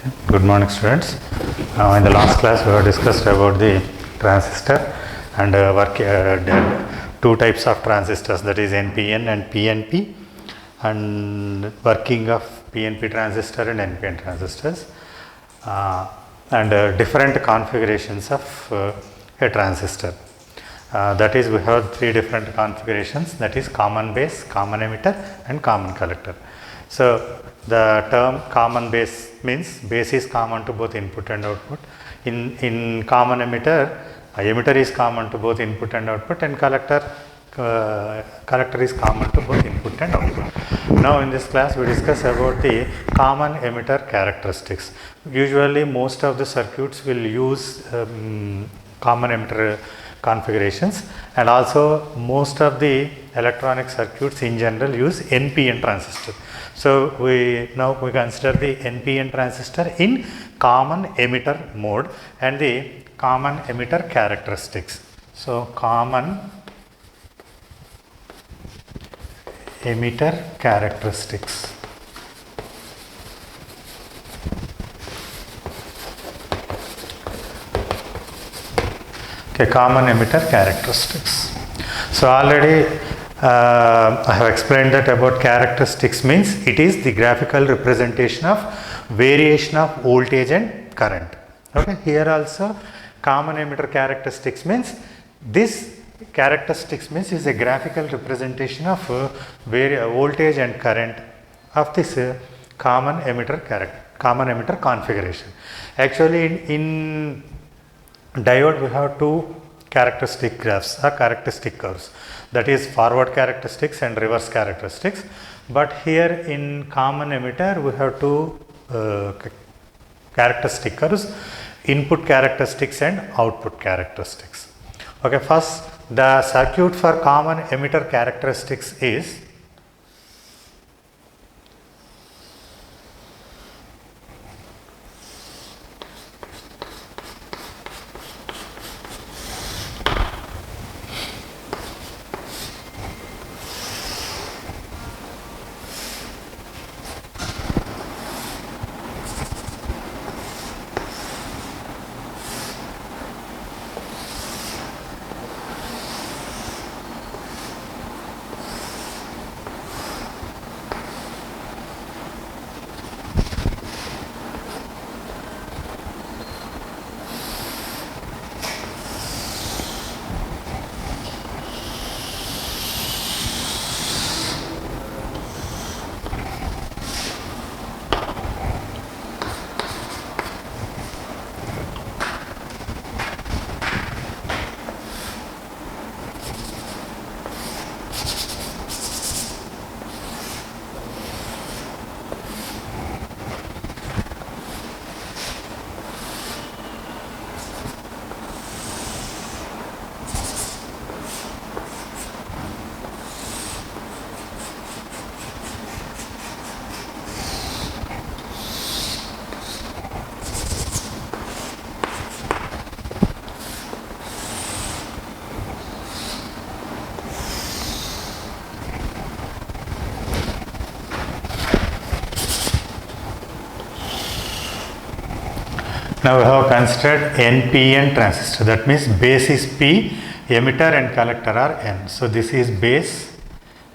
Good morning, students. In the last class, we have discussed about the transistor and two types of transistors, that is NPN and PNP, and working of PNP transistor and NPN transistors, and different configurations of a transistor. That is, we have three different configurations, that is common base, common emitter and common collector. So the term common base means base is common to both input and output. In common emitter, emitter is common to both input and output, and collector is common to both input and output. Now in this class we discuss about the common emitter characteristics. Usually most of the circuits will use common emitter configurations, and also most of the electronic circuits in general use NPN transistor. So we consider the NPN transistor in common emitter mode and the common emitter characteristics. So common emitter characteristics. Okay, common emitter characteristics. So already I have explained that about characteristics means it is the graphical representation of variation of voltage and current. Okay, here also common emitter characteristics means this characteristics means is a graphical representation of voltage and current of this common emitter configuration. Actually in diode we have two characteristic graphs or characteristic curves, that is forward characteristics and reverse characteristics, but here in common emitter we have two characteristic curves, input characteristics and output characteristics. Okay, first the circuit for common emitter characteristics is now we have considered NPN transistor, that means base is P, emitter and collector are N. So this is base,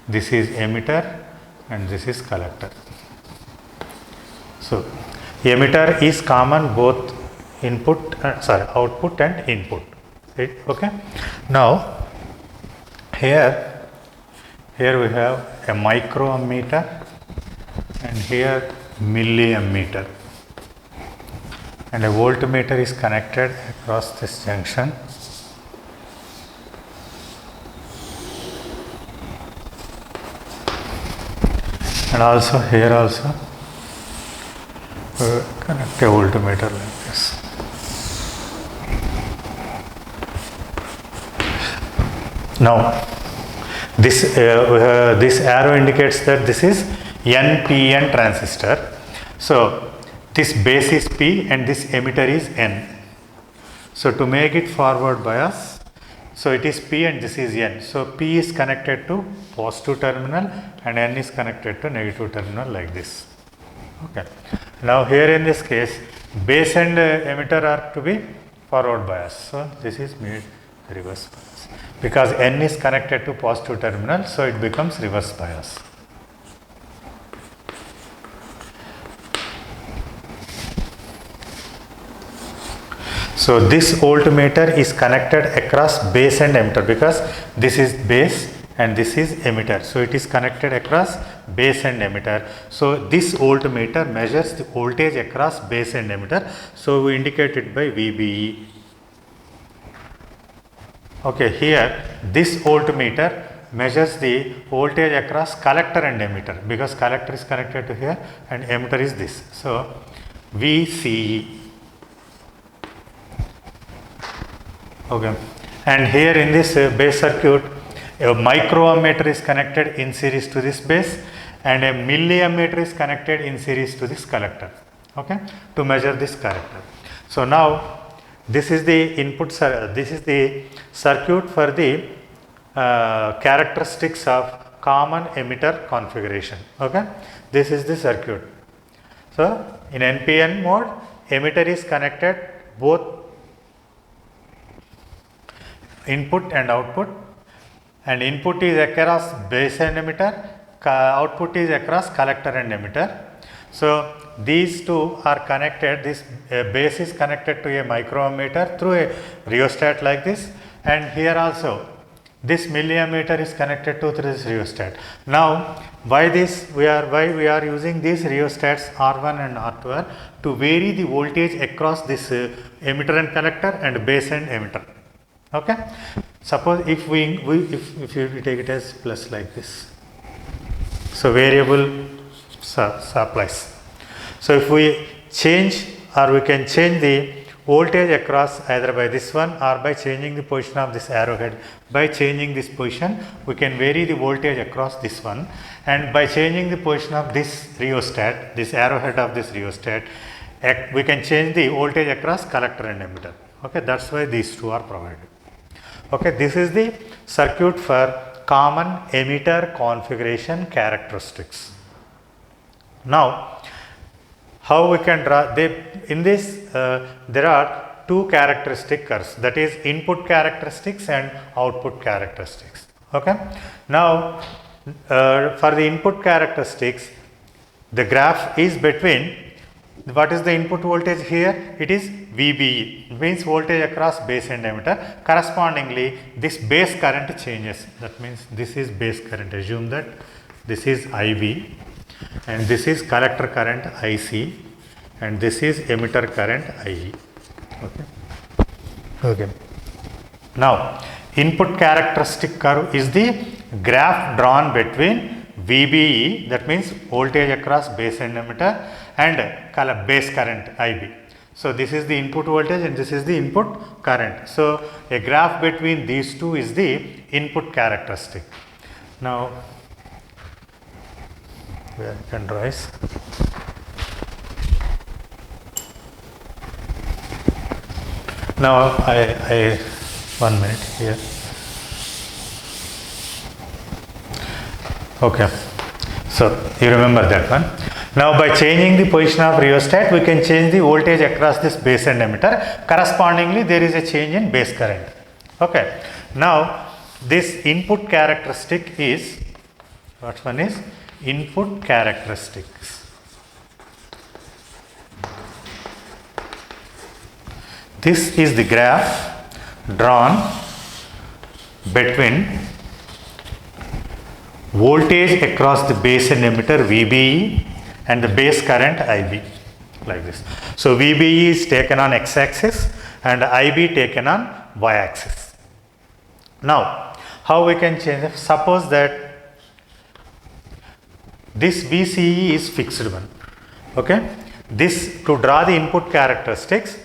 this is emitter and this is collector. So emitter is common both output and input. Right? Okay. Now here we have a microammeter and here milliammeter, and a voltmeter is connected across this junction. And also here also connect a voltmeter like this. Now this arrow indicates that this is NPN transistor. So this base is P and this emitter is N. So to make it forward bias, so it is P and this is N. So P is connected to positive terminal and N is connected to negative terminal like this. Okay. Now here in this case, base and emitter are to be forward bias. So this is made reverse bias because N is connected to positive terminal, so it becomes reverse bias. So this voltmeter is connected across base and emitter because this is base and this is emitter. So it is connected across base and emitter. So this voltmeter measures the voltage across base and emitter. So we indicate it by VBE. Okay, here this voltmeter measures the voltage across collector and emitter because collector is connected to here and emitter is this. So VCE. Okay, and here in this base circuit, a microammeter is connected in series to this base and a milliammeter is connected in series to this collector, okay, to measure this collector. So now this is the input, this is the circuit for the characteristics of common emitter configuration, okay. This is the circuit. So in NPN mode, emitter is connected both input and output, and input is across base and emitter, output is across collector and emitter. So these two are connected, this base is connected to a microammeter through a rheostat like this, and here also this milliammeter is connected to through this rheostat. Now why we are using these rheostats R1 and R2 to vary the voltage across this emitter and collector and base and emitter. Okay, suppose if if you take it as plus like this, so variable supplies. So if we change, or we can change the voltage across either by this one or by changing the position of this arrowhead. By changing this position, we can vary the voltage across this one, and by changing the position of this rheostat, this arrowhead of this rheostat, we can change the voltage across collector and emitter. Okay, that's why these two are provided. Okay, this is the circuit for common emitter configuration characteristics. Now, how we can draw? In this, there are two characteristic curves, that is input characteristics and output characteristics. Okay. Now, for the input characteristics, the graph is between. What is the input voltage here? It is VBE, means voltage across base and emitter. Correspondingly, this base current changes. That means this is base current. Assume that this is IB, and this is collector current IC, and this is emitter current IE. Okay. Okay. Now, input characteristic curve is the graph drawn between VBE, that means voltage across base and emitter, and base current IB. So this is the input voltage and this is the input current. So a graph between these two is the input characteristic. Now where you can rise. Now I 1 minute here. Okay, so you remember that one. Now by changing the position of rheostat, we can change the voltage across this base and emitter. Correspondingly, there is a change in base current. Okay. Now this input characteristic is, what one is? Input characteristics. This is the graph drawn between voltage across the base and emitter VBE and the base current IB, like this. So VBE is taken on x-axis and IB taken on y-axis. Now, how we can change it? Suppose that this VCE is fixed one. Okay, this, to draw the input characteristics,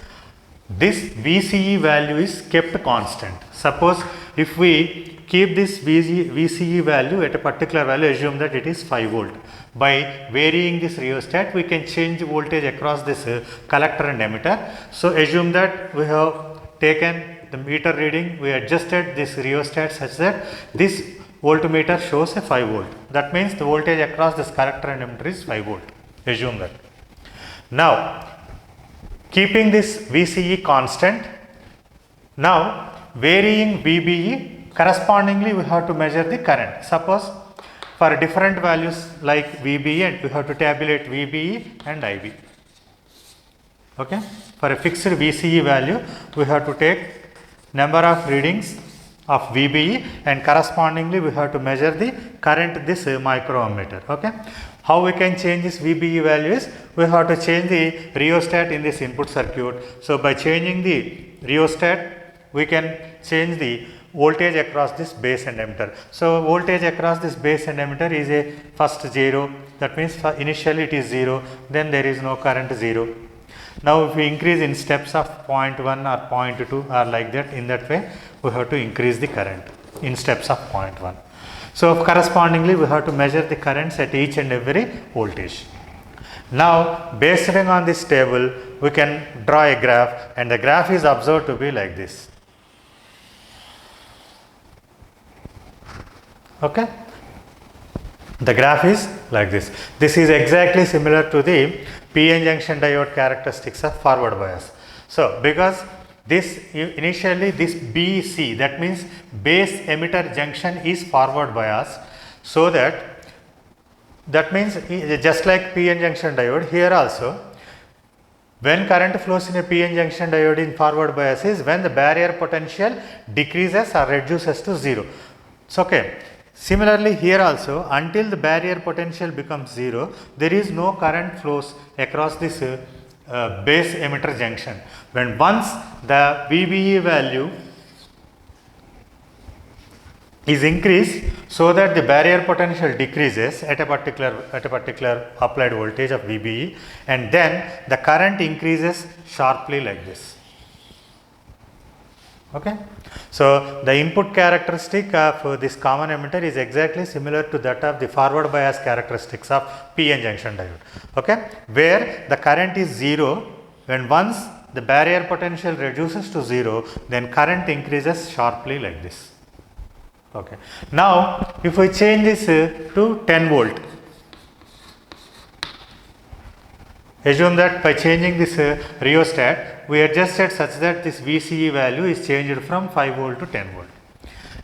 this VCE value is kept constant. Suppose if we keep this VCE value at a particular value, assume that it is 5 volt. By varying this rheostat, we can change the voltage across this collector and emitter. So assume that we have taken the meter reading, we adjusted this rheostat such that this voltmeter shows a 5 volt. That means the voltage across this collector and emitter is 5 volt. Assume that. Now keeping this VCE constant, now varying VBE, correspondingly we have to measure the current. Suppose for different values like VBE, and we have to tabulate VBE and IB. Okay, for a fixed VCE value we have to take number of readings of VBE and correspondingly we have to measure the current this microammeter. Okay, how we can change this VBE value is we have to change the rheostat in this input circuit. So by changing the rheostat we can change the voltage across this base and emitter. So voltage across this base and emitter is a first 0, that means initially it is 0, then there is no current 0. Now if we increase in steps of 0.1 or 0.2 or like that, in that way we have to increase the current in steps of 0.1. So correspondingly we have to measure the currents at each and every voltage. Now based on this table we can draw a graph, and the graph is observed to be like this. Okay, the graph is like this. This is exactly similar to the PN junction diode characteristics of forward bias. So because this initially this BC, that means base emitter junction is forward bias, so that means just like PN junction diode, here also when current flows in a PN junction diode in forward bias is when the barrier potential decreases or reduces to 0. So okay, similarly here also until the barrier potential becomes 0, there is no current flows across this base emitter junction. When once the VBE value is increased so that the barrier potential decreases at a particular applied voltage of VBE, and then the current increases sharply like this. Okay, so the input characteristic of this common emitter is exactly similar to that of the forward bias characteristics of PN junction diode. Okay, where the current is 0, when once the barrier potential reduces to 0, then current increases sharply like this. Okay, now if we change this to 10 volt, assume that by changing this rheostat we adjusted such that this VCE value is changed from 5 volt to 10 volt.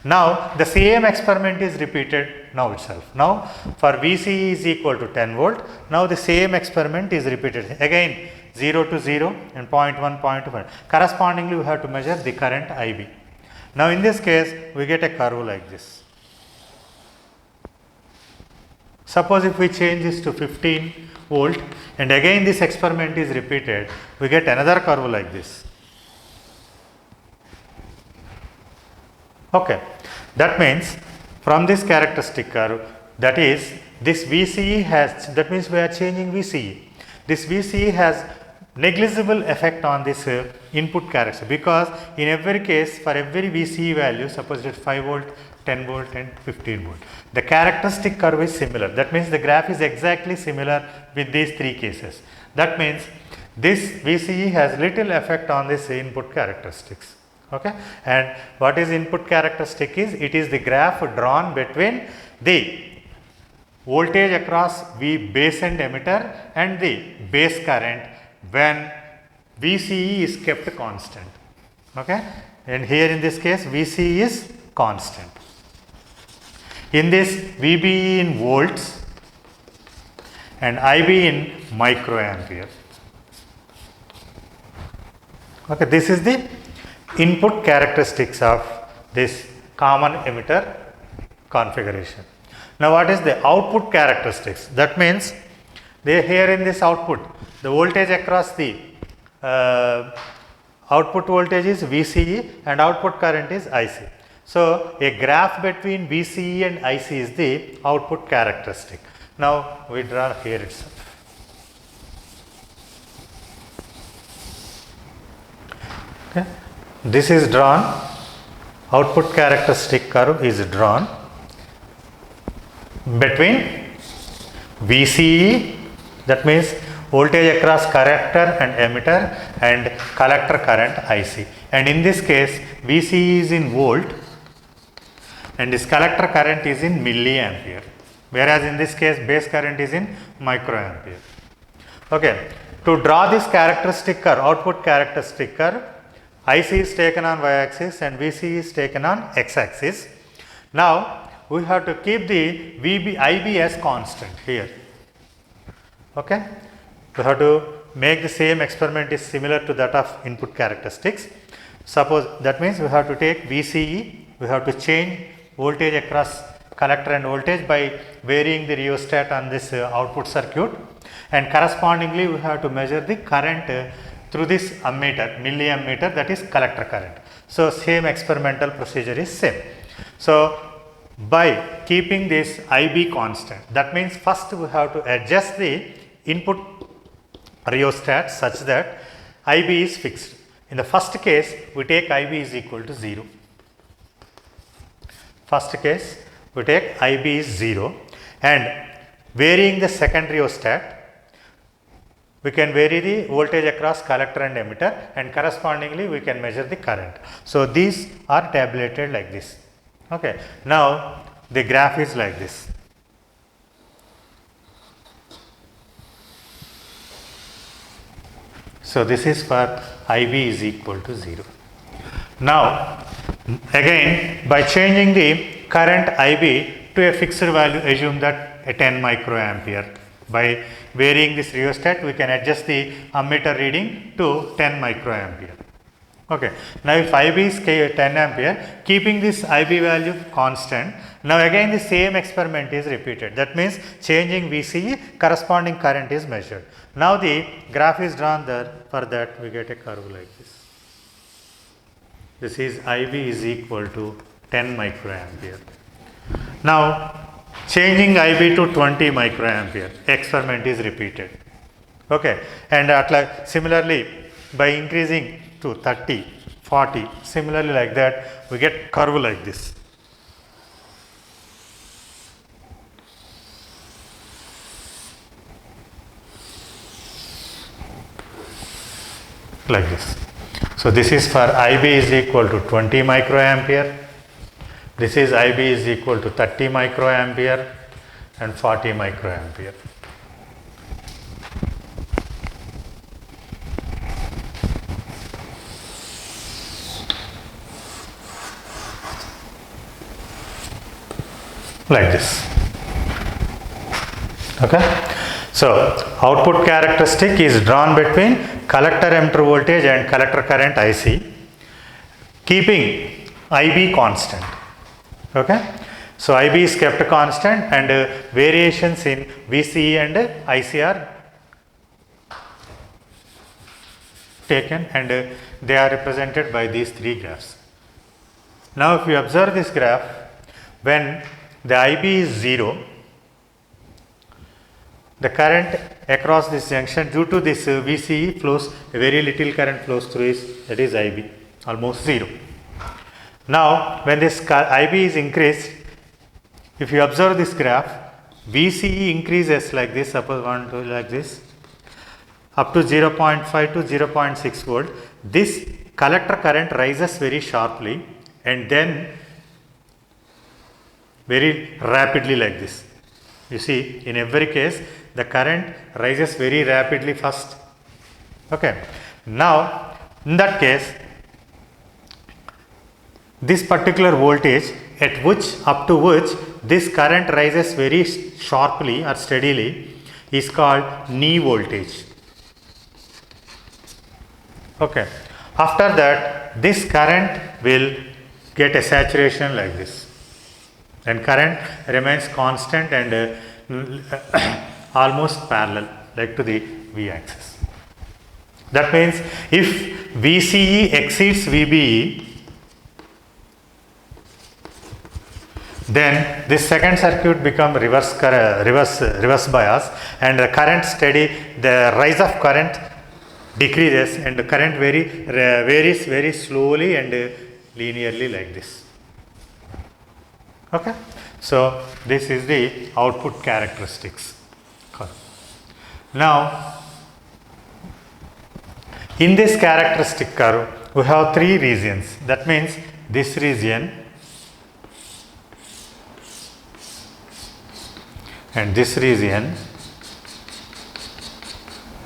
Now the same experiment is repeated now itself. Now for VCE is equal to 10 volt, now the same experiment is repeated again 0 to 0 and 0.1, 0.1. Correspondingly we have to measure the current IB. Now in this case we get a curve like this. Suppose if we change this to 15 volt and again this experiment is repeated, we get another curve like this. Okay, that means from this characteristic curve, that is this VCE has, that means we are changing VCE. This VCE has negligible effect on this input characteristic, because in every case for every VCE value, suppose it is 5 volt, 10 volt and 15 volt, the characteristic curve is similar. That means the graph is exactly similar with these three cases. That means this VCE has little effect on this input characteristics. Okay, and what is input characteristic is, it is the graph drawn between the voltage across V base and emitter and the base current when VCE is kept constant. Okay, and here in this case VCE is constant. In this VBE in volts and IB in microampere. Okay, this is the input characteristics of this common emitter configuration. Now what is the output characteristics? That means they here in this output, the voltage across the output voltage is VCE and output current is IC. So a graph between VCE and IC is the output characteristic. Now we draw here itself. Okay. This is drawn, output characteristic curve is drawn between VCE, that means voltage across collector and emitter, and collector current IC. And in this case VCE is in volt and this collector current is in milliampere, whereas in this case base current is in microampere. Okay. to draw this characteristic curve, output characteristic curve, IC is taken on y-axis and VC is taken on x-axis. Now we have to keep the IB as constant here. Okay, we have to make the same experiment is similar to that of input characteristics. Suppose that means we have to take VCE, we have to change voltage across collector and voltage by varying the rheostat on this output circuit, and correspondingly we have to measure the current through this ammeter, milliammeter, that is collector current. So same experimental procedure is same. So by keeping this IB constant, that means first we have to adjust the input rheostat such that IB is fixed. In the first case, we take IB is equal to 0. First case, we take IB is 0, and varying the second rheostat, we can vary the voltage across collector and emitter, and correspondingly we can measure the current. So these are tabulated like this. Okay. Now the graph is like this. So this is for IB is equal to 0. Now again, by changing the current IB to a fixed value, assume that a 10 microampere. By varying this rheostat, we can adjust the ammeter reading to 10 microampere. Okay. Now if IB is 10 ampere, keeping this IB value constant, now again the same experiment is repeated. That means changing VCE, corresponding current is measured. Now the graph is drawn there. For that we get a curve like this. This is IB is equal to 10 microampere. Now changing IB to 20 microampere, experiment is repeated. Okay. And similarly, by increasing to 30, 40, similarly like that, we get curve like this. Like this. So this is for IB is equal to 20 microampere. This is IB is equal to 30 microampere and 40 microampere. Like this. Okay. So output characteristic is drawn between collector emitter voltage and collector current IC, keeping IB constant. Okay. So IB is kept constant, and variations in VCE and IC are taken, and they are represented by these three graphs. Now if you observe this graph, when the IB is 0, the current across this junction, due to this VCE flows, very little current flows through that is IB, almost 0. Now when this IB is increased, if you observe this graph, VCE increases like this, suppose 1, 2 like this, up to 0.5 to 0.6 volt. This collector current rises very sharply and then very rapidly like this. You see, in every case the current rises very rapidly first. Okay. Now in that case, this particular voltage at which, up to which this current rises very sharply or steadily, is called knee voltage. Okay. After that, this current will get a saturation like this, and current remains constant and almost parallel like to the V axis. That means if VCE exceeds VBE, then this second circuit become reverse bias, and the current steady, the rise of current decreases and the current varies very slowly and linearly like this. Okay. So this is the output characteristics. Now in this characteristic curve we have three regions. That means this region and this region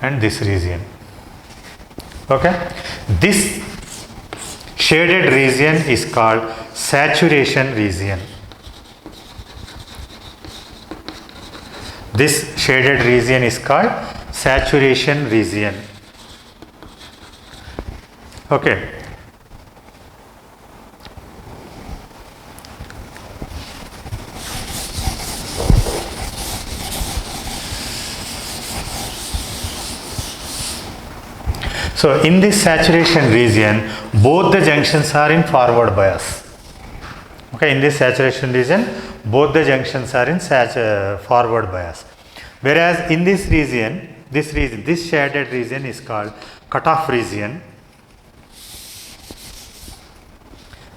and this region. Okay, this shaded region is called saturation region. This shaded region is called saturation region. Okay. So in this saturation region, both the junctions are in forward bias. Okay, in this saturation region, both the junctions are in forward bias. Whereas in this region, this shaded region is called cutoff region.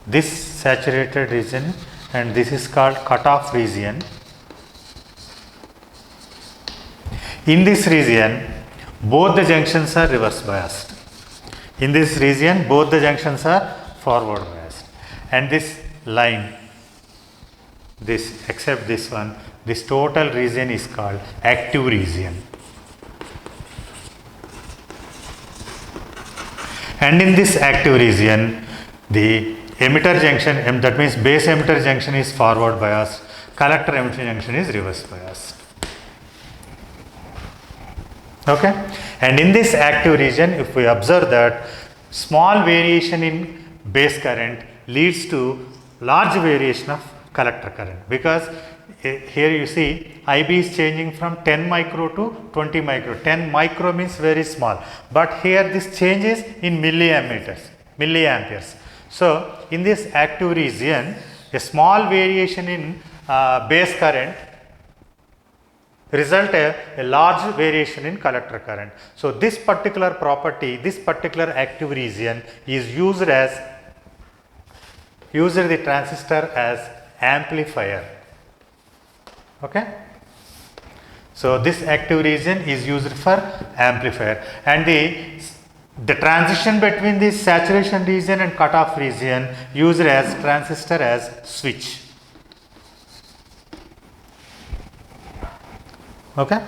This saturated region, and this is called cutoff region. In this region, both the junctions are reverse biased. In this region, both the junctions are forward biased. And this line, this except this one, this total region is called active region. And in this active region, the emitter junction, that means base emitter junction is forward biased, collector emitter junction is reverse biased. Okay, and in this active region, if we observe that small variation in base current leads to large variation of collector current, because here you see IB is changing from 10 micro to 20 micro. 10 micro means very small, but here this changes in milliamperes. So in this active region, a small variation in base current result a large variation in collector current. So this particular property, this particular active region is used the transistor as amplifier. Okay. So this active region is used for amplifier, and the transition between this saturation region and cutoff region used as transistor as switch. Okay.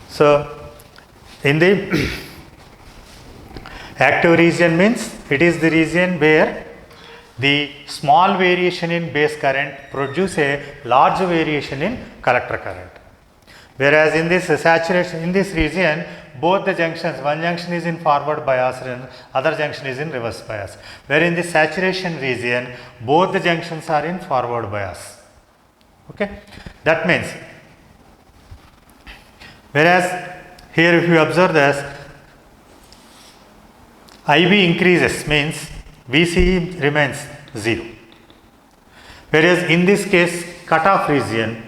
So in the active region means it is the region where the small variation in base current produce a large variation in collector current. Whereas in this saturation, in this region, both the junctions, one junction is in forward bias and other junction is in reverse bias. Where in the saturation region, both the junctions are in forward bias. Okay. That means, whereas here if you observe this, IB increases means VCE remains 0. Whereas in this case, cutoff region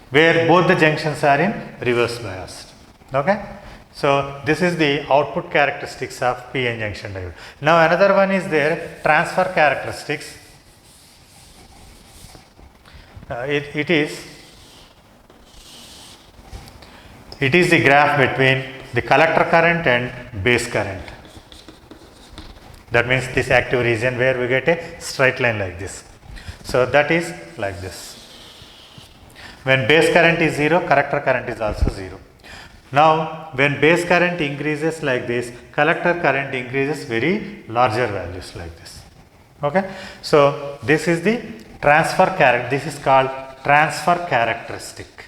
where both the junctions are in reverse biased. Okay. So this is the output characteristics of PN junction diode. Now another one is there, transfer characteristics. It is the graph between the collector current and base current. That means this active region where we get a straight line like this. So that is like this. When base current is 0, collector current is also 0. Now when base current increases like this, collector current increases very larger values like this. Okay. So this is the transfer character. This is called transfer characteristic.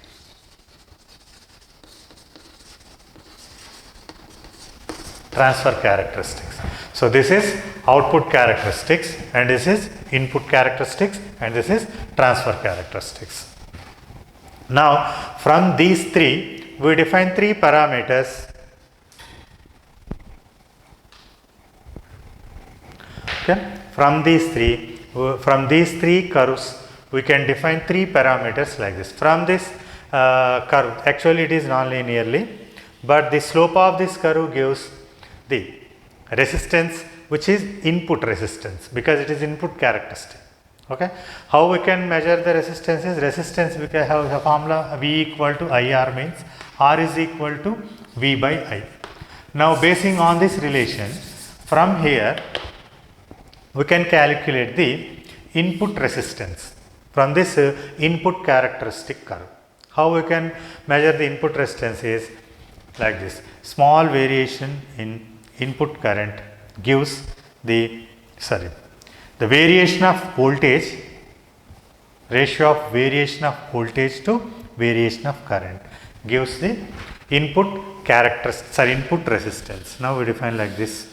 Transfer characteristics. So this is output characteristics, and this is input characteristics, and this is transfer characteristics. Now from these three, we define three parameters. Okay. From these three curves, we can define three parameters like this. From this curve, actually it is non-linearly, but the slope of this curve gives the resistance, which is input resistance, because it is input characteristic. Okay. How we can measure the resistance is, resistance we can have a formula V equal to IR, means R is equal to V by I. Now basing on this relation, from here we can calculate the input resistance from this input characteristic curve. How we can measure the input resistance is, like this. Small variation in input current gives the variation of voltage, ratio of variation of voltage to variation of current gives the input characteristics or input resistance. Now we define like this.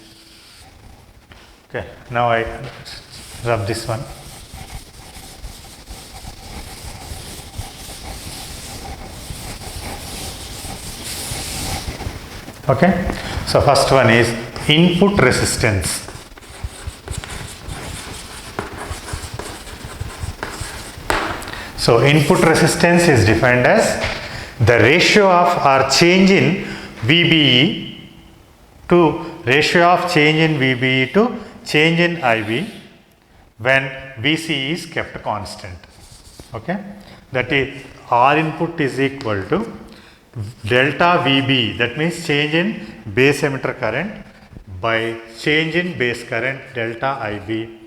Okay, now I rub this one. Okay, so first one is input resistance. So input resistance is defined as the ratio of or change in VBE to ratio of change in VBE to change in IB when VCE is kept constant. Okay, that is R input is equal to delta VB, that means change in base emitter current by change in base current delta IB,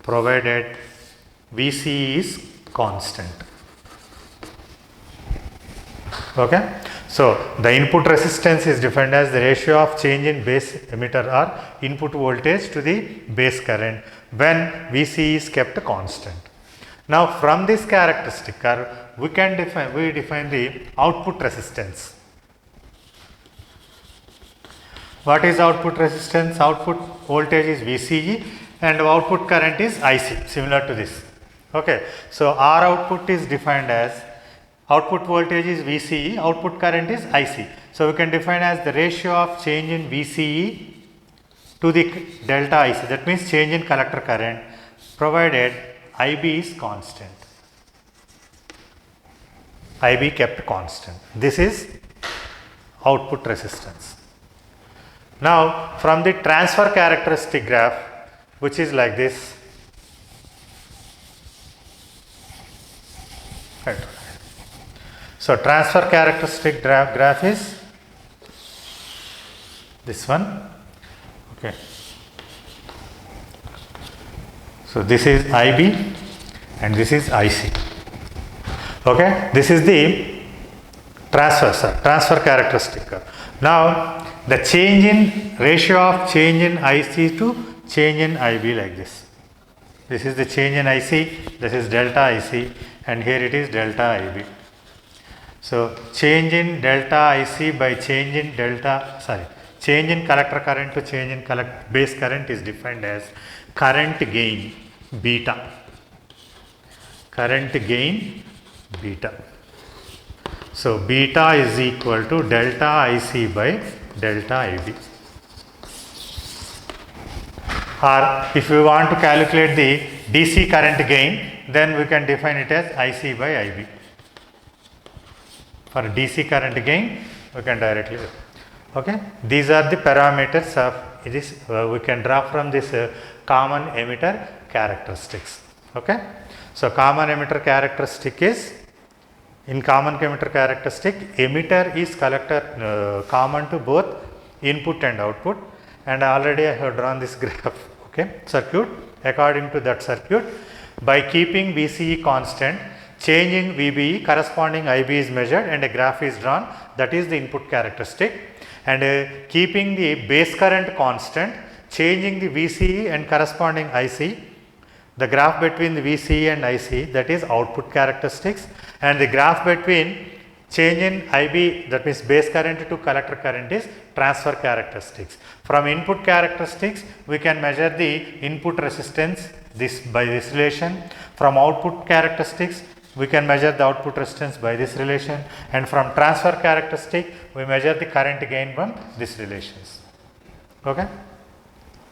provided VCE is constant. Okay, so the input resistance is defined as the ratio of change in base emitter or input voltage to the base current when VCE is kept constant. Now from this characteristic curve we define the output resistance. What is output resistance? Output voltage is VCE and output current is IC, similar to this. Okay, so R output is defined as output voltage is VCE, output current is IC. So we can define as the ratio of change in VCE to the delta IC, that means change in collector current, provided IB is constant. IB kept constant. This is output resistance. Now from the transfer characteristic graph, which is like this. Right. So transfer characteristic graph is this one. Okay. So this is IB and this is IC. Okay, this is the transfer characteristic curve. Now the change in ratio of change in IC to change in IB like this. This is the change in IC, this is delta IC, and here it is delta IB. So change in delta IC by change in change in collector current to change in base current is defined as current gain beta. Current gain beta. So beta is equal to delta IC by delta IB. Or if we want to calculate the DC current gain, then we can define it as IC by IB. For DC current gain, we can directly. Okay, these are the parameters of this. We can draw from this common emitter characteristics. Okay, so common emitter characteristic is, in common emitter characteristic, emitter is collector common to both input and output, and already I have drawn this graph. Okay, circuit. According to that circuit, by keeping VCE constant, changing VBE, corresponding IB is measured and a graph is drawn, that is the input characteristic, and keeping the base current constant, changing the VCE and corresponding IC, the graph between the VCE and IC, that is output characteristics, and the graph between change in IB, that means base current to collector current, is transfer characteristics. From input characteristics we can measure the input resistance by this relation. From output characteristics we can measure the output resistance by this relation, and from transfer characteristic we measure the current gain from these relations. Okay,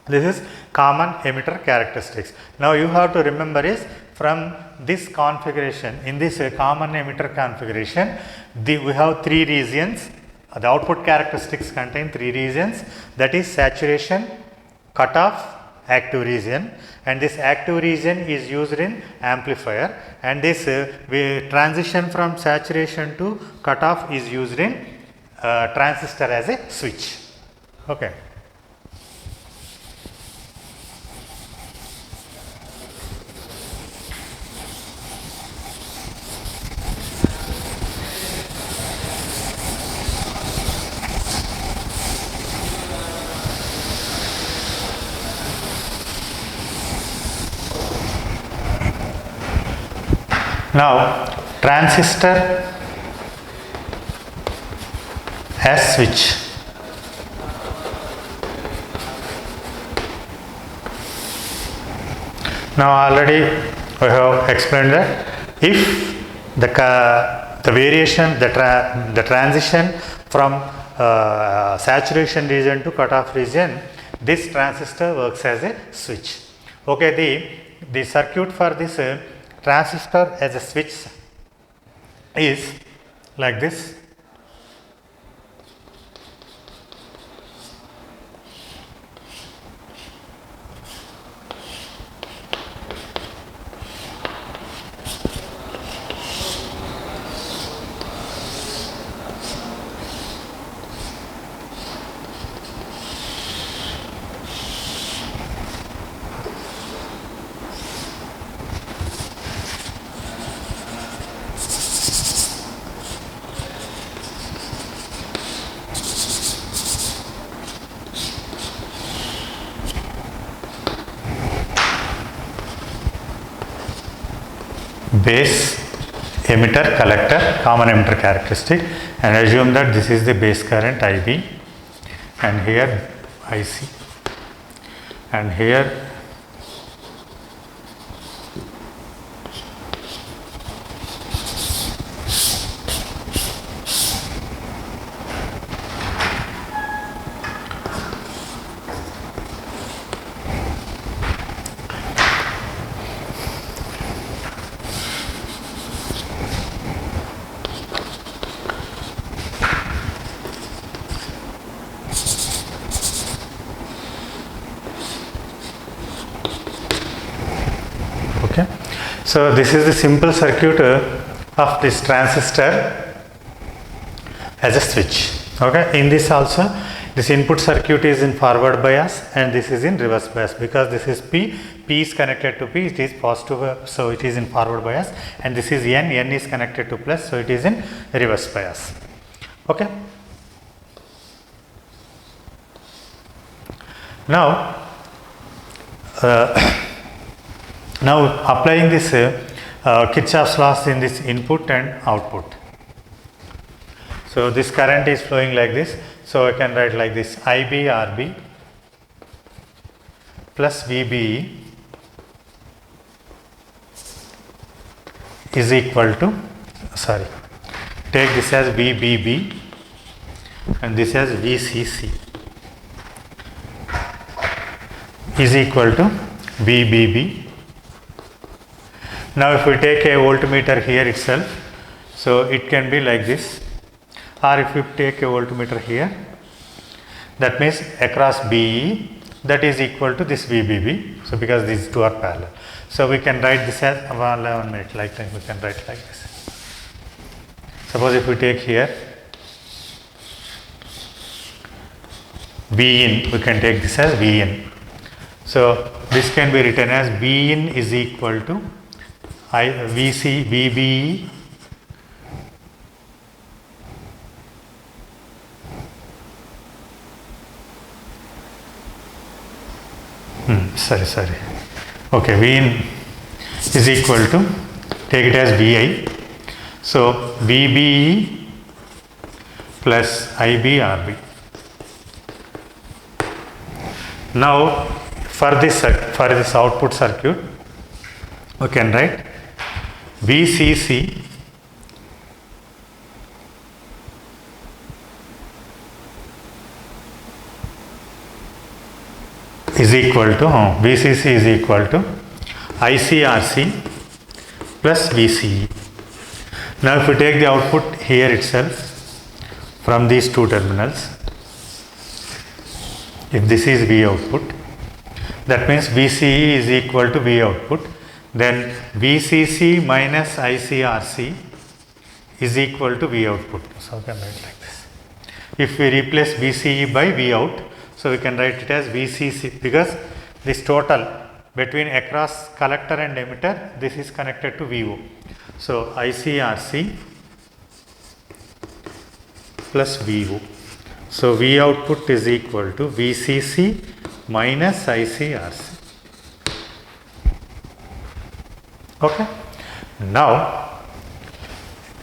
this is common emitter characteristics. Now you have to remember is, from this configuration, in this common emitter configuration, we have three regions. The output characteristics contain three regions, that is saturation, cutoff, active region, and this active region is used in amplifier, and this transition from saturation to cutoff is used in transistor as a switch. Okay. Now transistor as switch. Now already we have explained that if the variation, the transition from saturation region to cutoff region, this transistor works as a switch. Okay, the circuit for this transistor as a switch is like this. Base, emitter, collector, common emitter characteristic, and assume that this is the base current IB and here IC and here okay. So this is the simple circuit of this transistor as a switch. Okay, in this also this input circuit is in forward bias and this is in reverse bias, because this is P is connected to P, it is positive, so it is in forward bias, and this is N is connected to plus, so it is in reverse bias. Okay. Now now applying this Kirchhoff's laws in this input and output. So this current is flowing like this, so I can write like this: IB RB plus VBE is equal to, sorry, take this as VBB and this as VCC is equal to VBB. Now if we take a voltmeter here itself, so it can be like this, or if we take a voltmeter here, that means across BE, that is equal to this VBB. So because these two are parallel, so we can write this as 1 minute, like we can write like this. Suppose if we take here V in, we can take this as V in. So this can be written as V in is equal to VC VBE sorry. Okay, V in is equal to, take it as VI. So VBE plus IB RB. Now for this output circuit, we can write VCC is equal to VCC is equal to ICRC plus VCE. Now if we take the output here itself from these two terminals, if this is V output, that means VCE is equal to V output, then VCC minus ICRC is equal to V output. So we can write like this. If we replace VCE by V out, so we can write it as VCC, because this total between across collector and emitter, this is connected to VO. So ICRC plus VO. So V output is equal to VCC minus ICRC. Okay. Now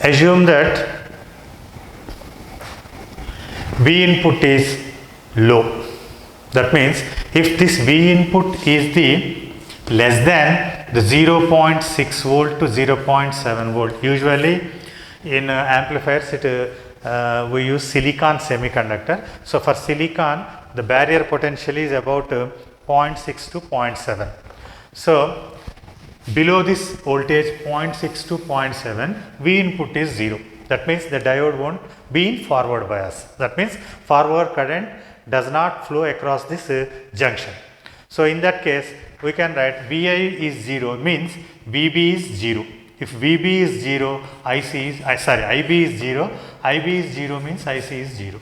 assume that V input is low. That means if this V input is the less than the 0.6 volt to 0.7 volt, usually in amplifiers we use silicon semiconductor. So for silicon the barrier potential is about 0.6 to 0.7. So below this voltage 0.6 to 0.7, V input is 0. That means the diode won't be in forward bias. That means forward current does not flow across this junction. So in that case we can write Vi is 0 means Vb is 0. If Vb is 0, IB is 0, IB is 0 means IC is 0.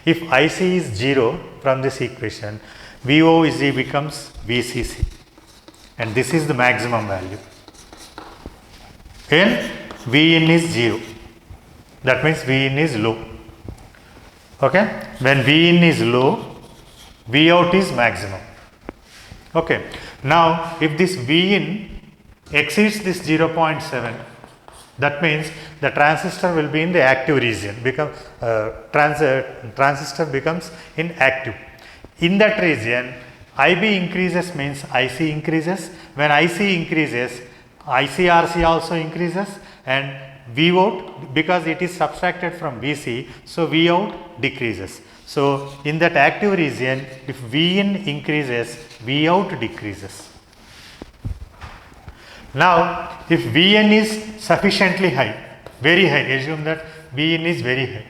If IC is 0 from this equation, VOC becomes VCC, and this is the maximum value. And Vin is 0. That means Vin is low. Okay. When Vin is low, Vout is maximum. Okay. Now if this Vin exceeds this 0.7, that means the transistor will be in the active region, transistor becomes inactive. In that region, IB increases means IC increases. When IC increases, ICRC also increases, and Vout, because it is subtracted from VC, so Vout decreases. So in that active region, if Vin increases, Vout decreases. Now if Vn is sufficiently high, very high, assume that Vn is very high,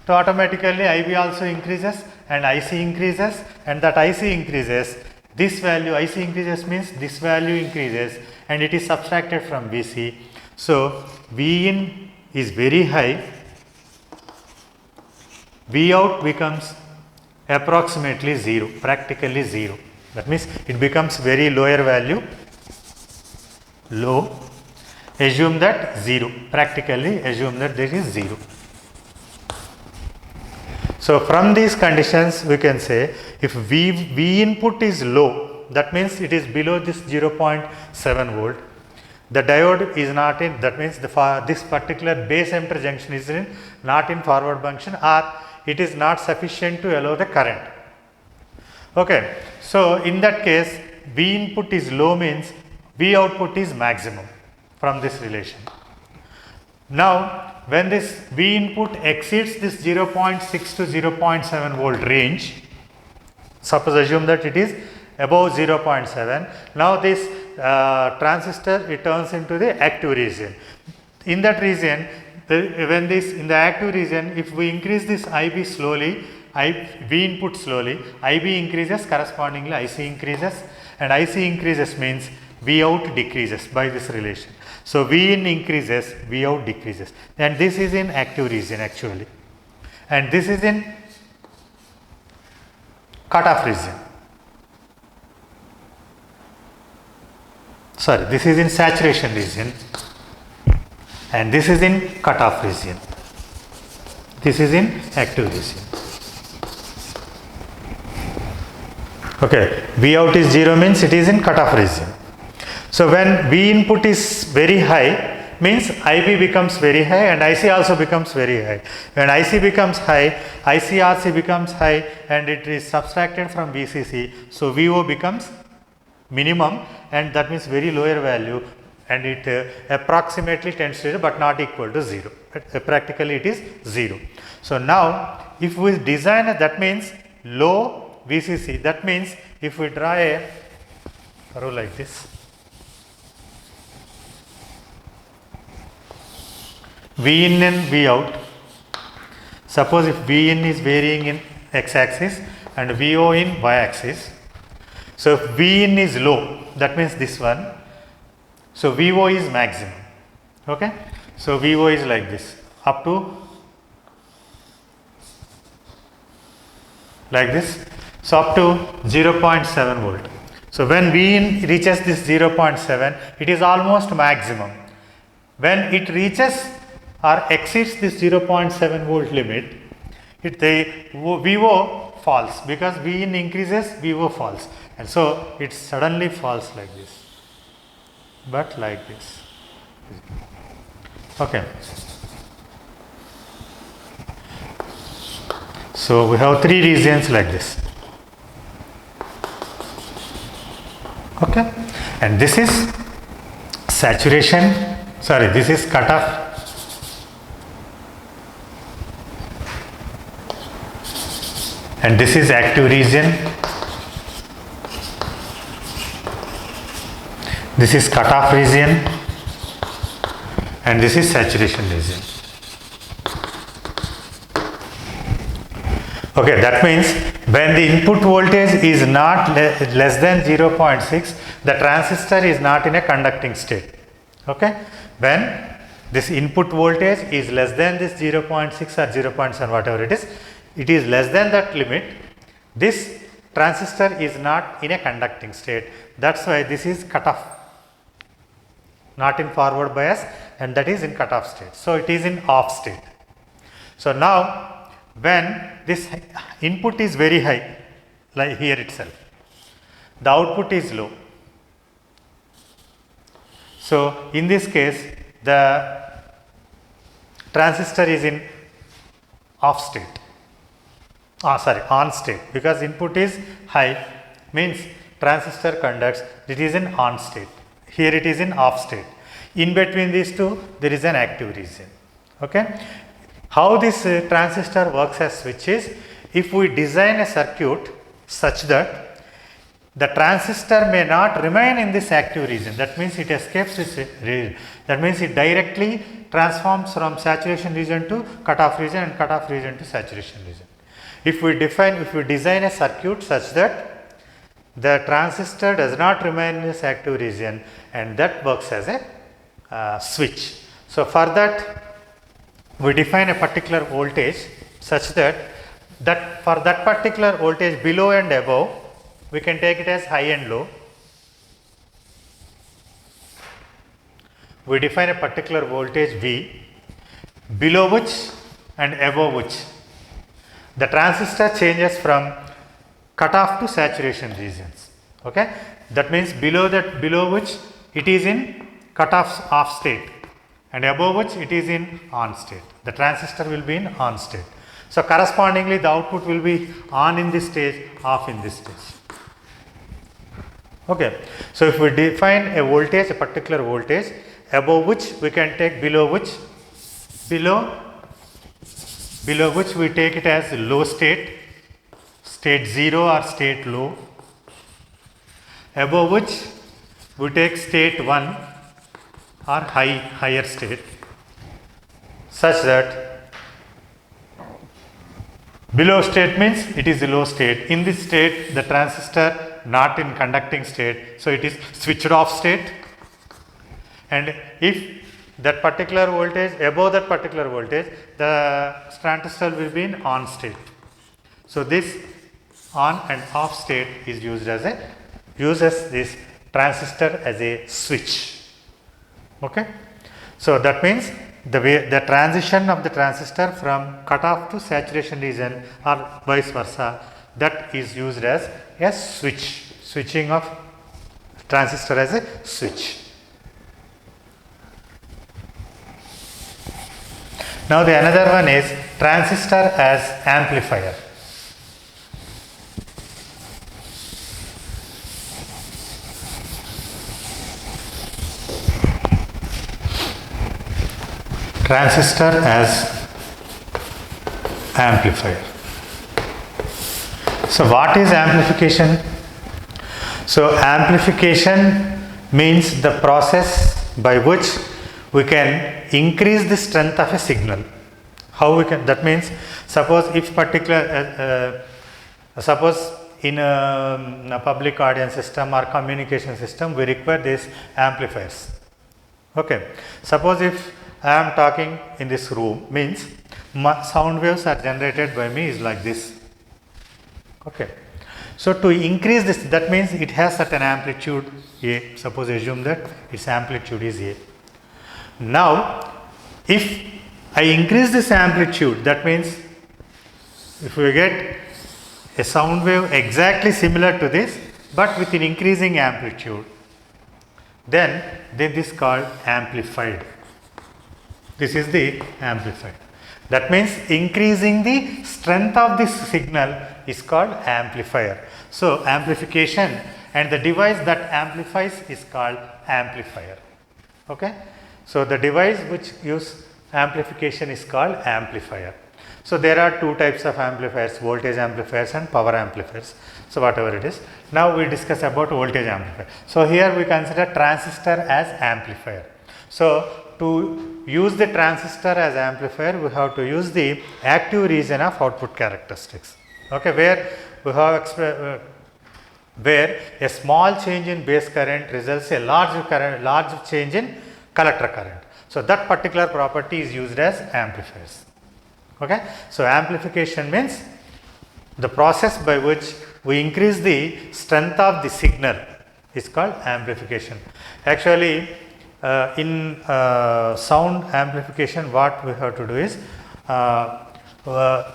so automatically IB also increases and IC increases, and that IC increases, this value IC increases means this value increases and it is subtracted from VC. So Vin is very high, Vout becomes approximately 0, practically 0. That means it becomes very lower value, low, assume that 0, practically assume that there is 0. So from these conditions we can say if V input is low, that means it is below this 0.7 volt, the diode is not in, that means this particular base emitter junction is not in forward function, or it is not sufficient to allow the current. Okay. So in that case V input is low means V output is maximum from this relation. Now when this V input exceeds this 0.6 to 0.7 volt range, suppose assume that it is above 0.7, now this transistor, it turns into the active region. In that region, when this in the active region, if we increase this IB slowly, V input slowly, IB increases, correspondingly IC increases, and IC increases means Vout decreases by this relation. So Vin increases, Vout decreases, and this is in active region actually, and this is in cutoff region. Sorry, this is in saturation region, and this is in cutoff region. This is in active region. Okay, Vout is 0 means it is in cutoff region. So when V input is very high means IB becomes very high and IC also becomes very high. When IC becomes high, ICRC becomes high and it is subtracted from VCC. So VO becomes minimum, and that means very lower value, and it approximately tends to 0 but not equal to 0. Practically it is 0. So now if we design that means low VCC, that means if we draw a row like this, V in and V out. Suppose if V in is varying in x axis and VO in y axis. So if V in is low, that means this one. So VO is maximum. Okay. So VO is like this, up to like this. So up to 0.7 volt. So when V in reaches this 0.7, it is almost maximum. When it reaches or exceeds this 0.7 volt limit, VO falls, because V in increases, VO falls, and so it suddenly falls like this, but like this. Okay. So we have three regions like this. Okay, and this is saturation, sorry, this is cutoff, and this is active region, this is cutoff region, and this is saturation region. Okay, that means when the input voltage is not less than 0.6, the transistor is not in a conducting state. Okay, when this input voltage is less than this 0.6 or 0.7, whatever it is less than that limit, this transistor is not in a conducting state. That's why this is cutoff, not in forward bias, and that is in cutoff state. So it is in off state. So now when this input is very high, like here itself, the output is low. So in this case, the transistor is in off state, on state, because input is high, means transistor conducts, it is in on state. Here it is in off state. In between these two, there is an active region. Okay. How this transistor works as switch is, if we design a circuit such that the transistor may not remain in this active region, that means it escapes this region, that means it directly transforms from saturation region to cutoff region and cutoff region to saturation region. If we design a circuit such that the transistor does not remain in this active region, and that works as a switch. So for that, we define a particular voltage such that for that particular voltage below and above, we can take it as high and low. We define a particular voltage V, below which and above which the transistor changes from cutoff to saturation regions. Okay, that means below which it is in cutoff off state, and above which it is in on state. The transistor will be in on state. So correspondingly, the output will be on in this stage, off in this stage. Okay. So if we define a voltage, a particular voltage, above which we can take below which we take it as low state, state 0 or state low, above which we take state 1 or higher state, such that below state means it is the low state. In this state, the transistor not in conducting state, so it is switched off state. And if that particular voltage, above that particular voltage, the transistor will be in on state. So this on and off state is uses this transistor as a switch. Okay. So that means the transition of the transistor from cutoff to saturation region or vice versa, that is used as a switch, switching of transistor as a switch. Now the another one is transistor as amplifier. Transistor as amplifier. So what is amplification? So amplification means the process by which we can increase the strength of a signal. How we can? That means suppose if particular suppose in a public audience system or communication system, we require these amplifiers. Okay. Suppose if I am talking in this room, means sound waves are generated by me is like this. Okay. So to increase this, that means it has certain amplitude A. Suppose assume that its amplitude is A. Now, if I increase this amplitude, that means if we get a sound wave exactly similar to this, but with an increasing amplitude, then this is called amplified. This is the amplified. That means increasing the strength of this signal is called amplifier. So amplification, and the device that amplifies is called amplifier. Okay. So the device which use amplification is called amplifier. So there are two types of amplifiers, voltage amplifiers and power amplifiers. So whatever it is. Now we discuss about voltage amplifier. So here we consider transistor as amplifier. So to use the transistor as amplifier, we have to use the active region of output characteristics. Okay, where we have where a small change in base current results a large change in collector current. So that particular property is used as amplifiers. Okay. So amplification means the process by which we increase the strength of the signal is called amplification. Actually, in sound amplification, what we have to do is,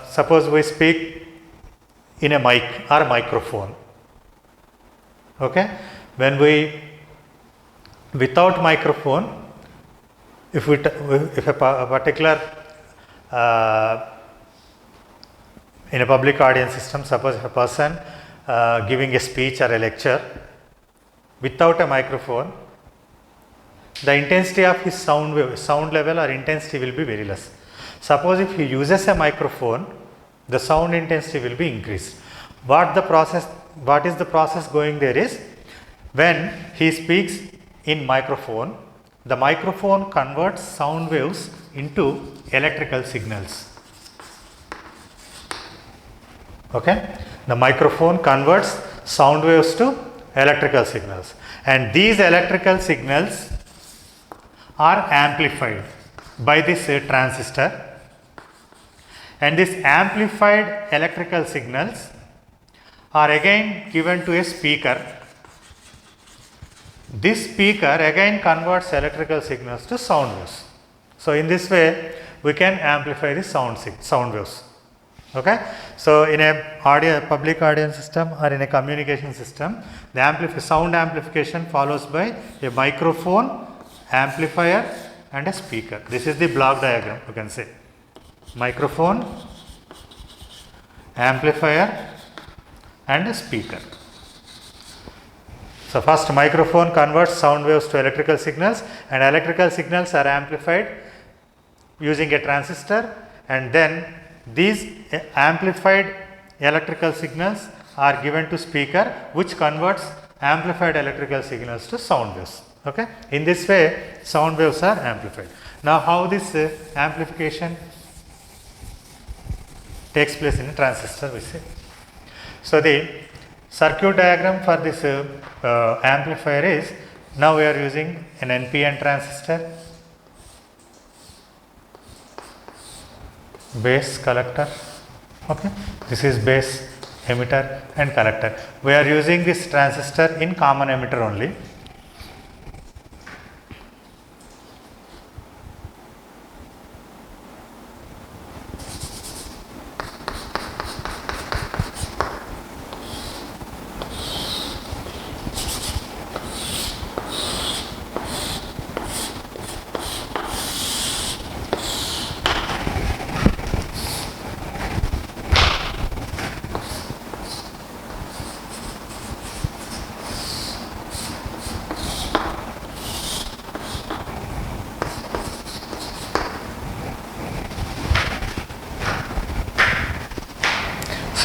suppose we speak in a mic or a microphone. Okay. When we, without microphone, if a particular in a public audience system, suppose a person giving a speech or a lecture without a microphone, the intensity of his sound level or intensity will be very less. Suppose if he uses a microphone, the sound intensity will be increased. What is the process going there is, when he speaks in microphone, the microphone converts sound waves into electrical signals. Okay? The microphone converts sound waves to electrical signals, and these electrical signals are amplified by this transistor, and these amplified electrical signals are again given to a speaker. This speaker again converts electrical signals to sound waves. So in this way we can amplify the sound waves. Okay. So in a public audience system or in a communication system, the sound amplification follows by a microphone, amplifier and a speaker. This is the block diagram, you can say. Microphone, amplifier and a speaker. So first, microphone converts sound waves to electrical signals, and electrical signals are amplified using a transistor, and then these amplified electrical signals are given to speaker, which converts amplified electrical signals to sound waves. Okay. In this way sound waves are amplified. Now how this amplification takes place in a transistor, we see. So the circuit diagram for this amplifier is, now we are using an NPN transistor, base, collector. Okay. This is base, emitter and collector. We are using this transistor in common emitter only.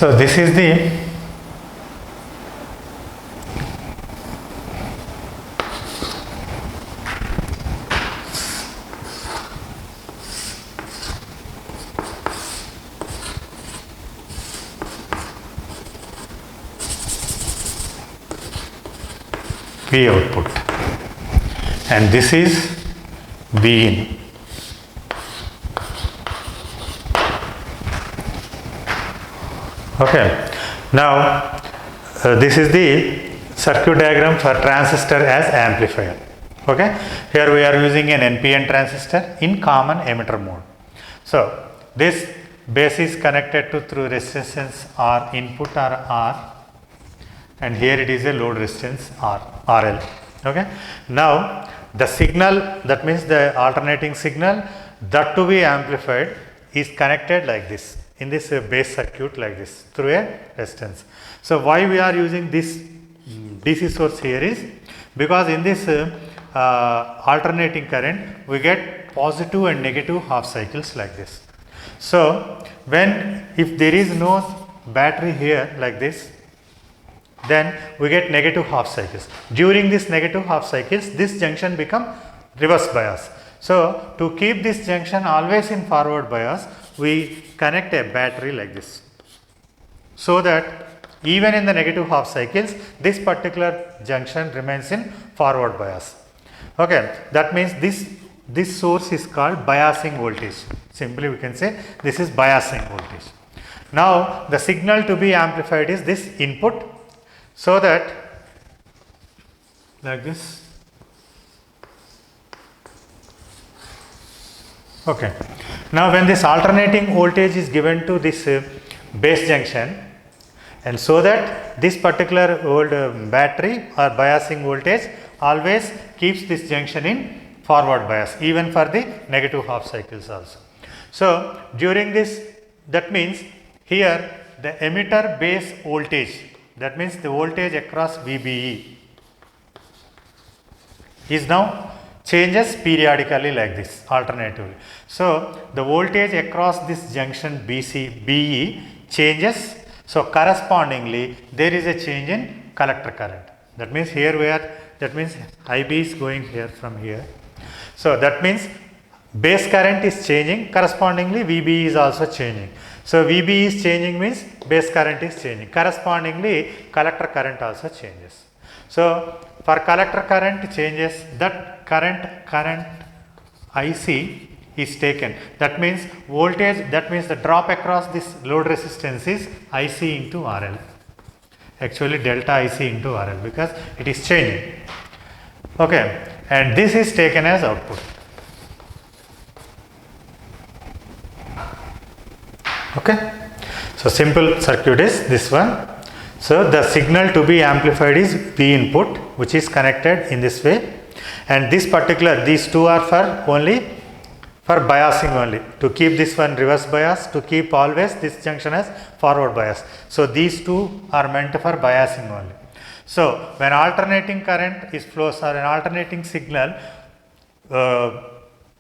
So this is the V output, and this is V in. Okay. Now this is the circuit diagram for transistor as amplifier. Okay. Here we are using an NPN transistor in common emitter mode. So this base is connected to through resistance R, input or R, and here it is a load resistance RL. Okay. Now the signal, that means the alternating signal that to be amplified is connected like this in this base circuit like this through a resistance. So why we are using this DC source here is because in this alternating current we get positive and negative half cycles like this. So when if there is no battery here like this, then we get negative half cycles. During this negative half cycles, this junction become reverse bias. So to keep this junction always in forward bias, we connect a battery like this, so that even in the negative half cycles, this particular junction remains in forward bias. Okay, that means this source is called biasing voltage. Simply we can say this is biasing voltage. Now the signal to be amplified is this input, so that like this. Okay. Now when this alternating voltage is given to this base junction, and so that this particular battery or biasing voltage always keeps this junction in forward bias even for the negative half cycles also. So during this, that means here the emitter base voltage, that means the voltage across VBE is now changes periodically like this alternatively. So the voltage across this junction BE changes. So correspondingly there is a change in collector current. That means here we are, that means IB is going here from here. So that means base current is changing, correspondingly VBE is also changing. So VBE is changing means base current is changing, correspondingly collector current also changes. So for collector current changes, that current IC is taken. That means voltage, that means the drop across this load resistance is IC into RL. Actually delta IC into RL, because it is changing. Okay, and this is taken as output. Okay, so simple circuit is this one. So the signal to be amplified is V input, which is connected in this way, and this particular, these two are for only for biasing only, to keep this one reverse bias, to keep always this junction as forward bias. So these two are meant for biasing only. So when alternating current is flows, or an alternating signal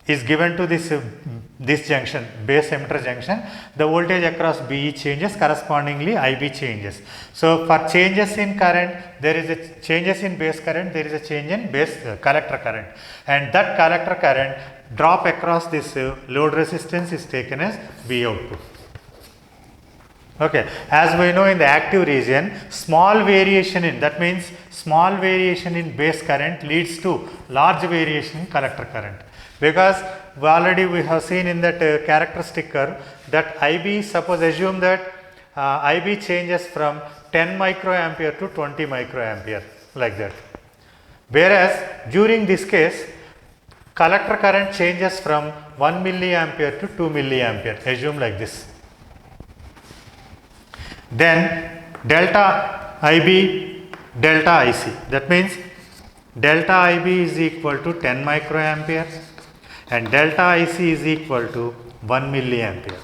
is given to this junction, base emitter junction, the voltage across BE changes, correspondingly IB changes. So for changes in current, there is a changes in base current, there is a change in base collector current, and that collector current drop across this load resistance is taken as V output. Okay, as we know in the active region, small variation in, that means small variation in base current leads to large variation in collector current, because already we have seen in that characteristic curve that IB, suppose assume that IB changes from 10 microampere to 20 microampere like that, whereas during this case collector current changes from 1 milliampere to 2 milliampere, assume like this. Then delta IB, delta IC, that means delta IB is equal to 10 microampere and delta IC is equal to 1 milliampere.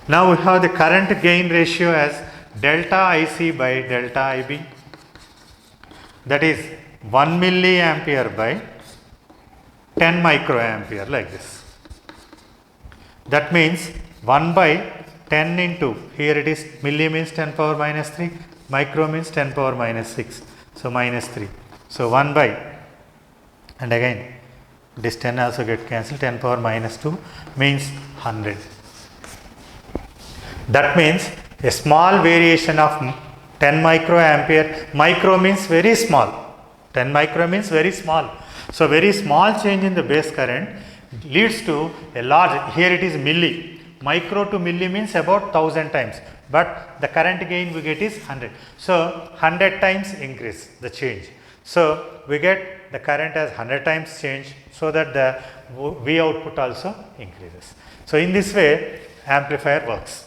Now we have the current gain ratio as delta IC by delta IB, that is 1 milliampere by 10 microampere like this. That means 1 by 10 into, here it is milli means 10 power minus 3, micro means 10 power minus 6, so minus 3. So 1 by, and again this 10 also get cancelled, 10 power minus 2 means 100. That means a small variation of 10 microampere, micro means very small, 10 micro means very small. So very small change in the base current leads to a large, here it is milli, micro to milli means about 1000 times, but the current gain we get is 100. So 100 times increase the change. So we get the current as 100 times change, so that the V output also increases. So in this way amplifier works.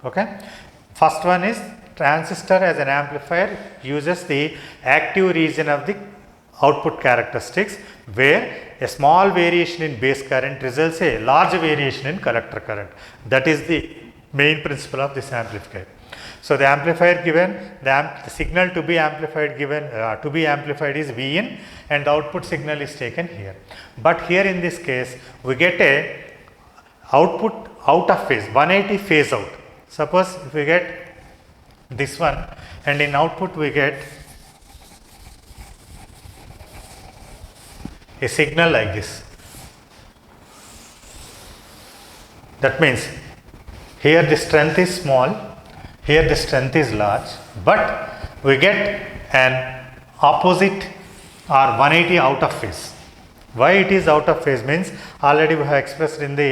Okay. First one is transistor as an amplifier uses the active region of the output characteristics, where a small variation in base current results a large variation in collector current. That is the main principle of this amplifier. So the amplifier given, the signal to be amplified is Vin, and the output signal is taken here. But here in this case, we get a output out of phase, 180 phase out. Suppose if we get this one, and in output we get a signal like this. That means here the strength is small, here the strength is large, but we get an opposite or 180 out of phase. Why it is out of phase means already we have expressed in the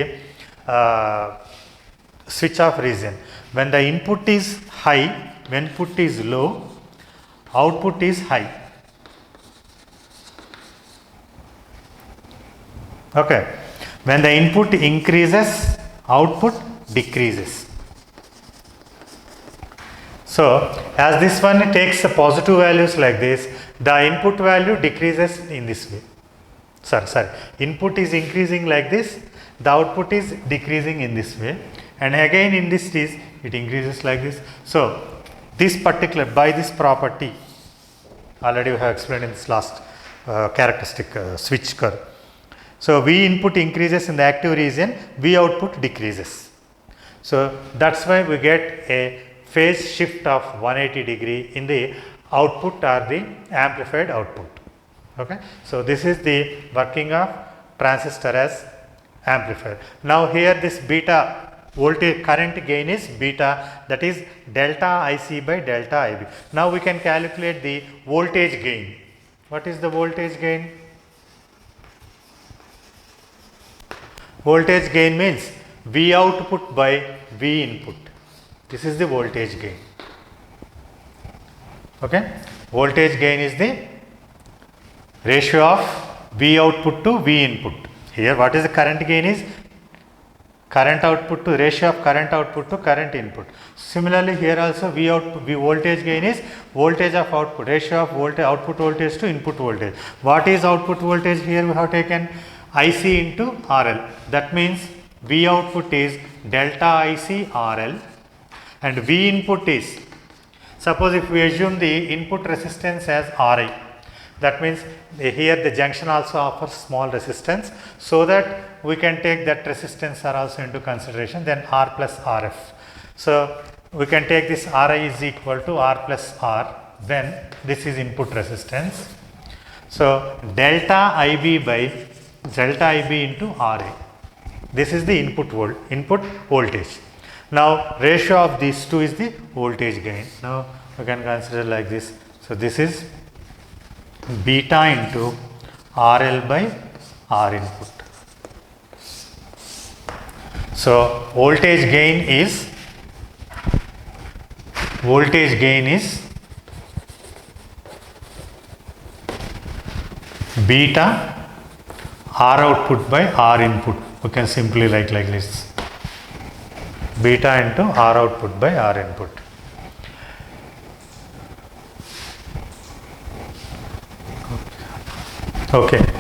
switch off region. When the input is high, when input is low, output is high. Okay. When the input increases, output decreases. So as this one takes the positive values like this, the input value decreases in this way. Input is increasing like this, the output is decreasing in this way, and again in this case it increases like this. So this particular, by this property, already we have explained in this last characteristic switch curve. So V input increases in the active region, V output decreases. So that's why we get a phase shift of 180 degree in the output or the amplified output. Okay. So this is the working of transistor as amplifier. Now here this beta voltage current gain is beta, that is delta IC by delta IB. Now we can calculate the voltage gain. What is the voltage gain? Voltage gain means V output by V input. This is the voltage gain. Okay. Voltage gain is the ratio of V output to V input. Here what is the current gain is current output to ratio of current output to current input. Similarly here also V voltage gain is voltage of output, ratio of voltage output voltage to input voltage. What is output voltage? Here we have taken IC into RL. That means V output is delta IC RL, and V input is, suppose if we assume the input resistance as Ri, that means here the junction also offers small resistance, so that we can take that resistance are also into consideration, then R plus RF. So we can take this Ri is equal to R plus R, then this is input resistance. So delta IB by delta IB into RA. This is the input voltage. Now ratio of these two is the voltage gain. Now we can consider like this. So this is beta into RL by R input. So voltage gain is beta R output by R input. We can simply write like this, beta into R output by R input. Okay.